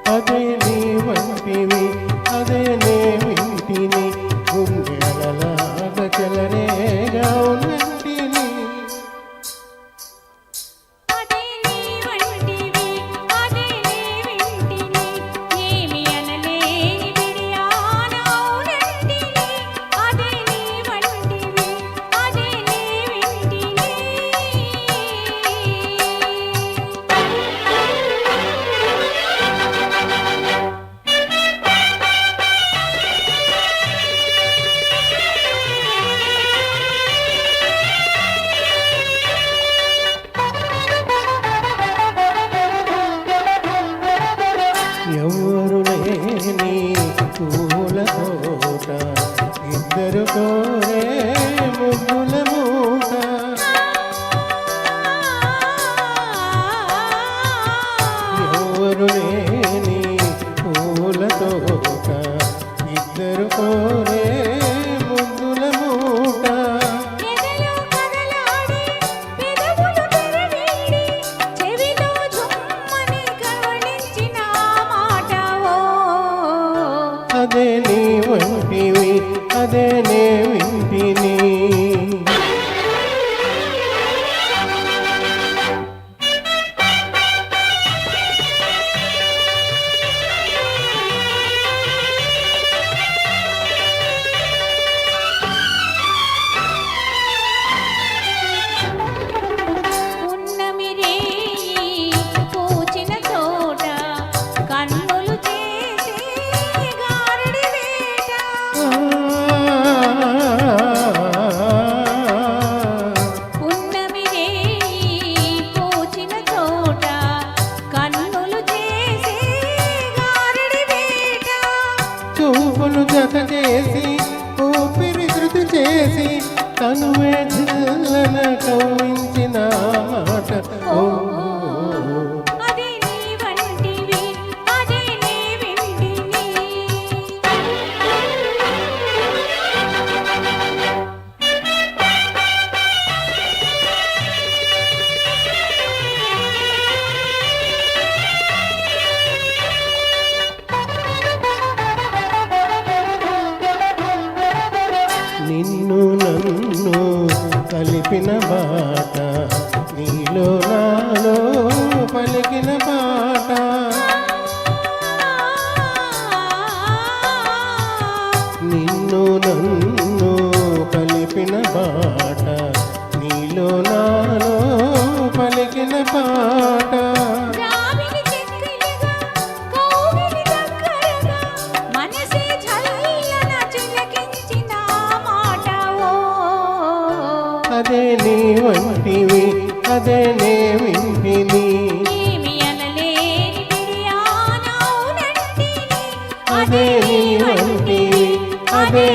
అదే నీ వంటివి అదే నే వింటిని గుండె అలలాగ చెలరేగా ఉన్నంటిని ఎవరు లేని పూల తోట ఇద్దరు కోరే ముగ్గుల మూట ఎవరు లేని పూల తోట ఇద్దరు కోరే ముగ్గుల మూట అదే నీ వంటివి అదే నే వింటిని చూపులు జత చేసి ఊపిరి శృతి చేసి తనువే జిల్లన కవ్వించిన మాట ఓ నిన్ను నన్ను కలిపిన బాట నీలో నాలో పలికిన పాట నిన్ను నన్ను కలిపిన బాట నీలో నాలో పలికిన పాట అదే నీ వంటివి అదే నే వింటిని అదే నీ వంటివి అదే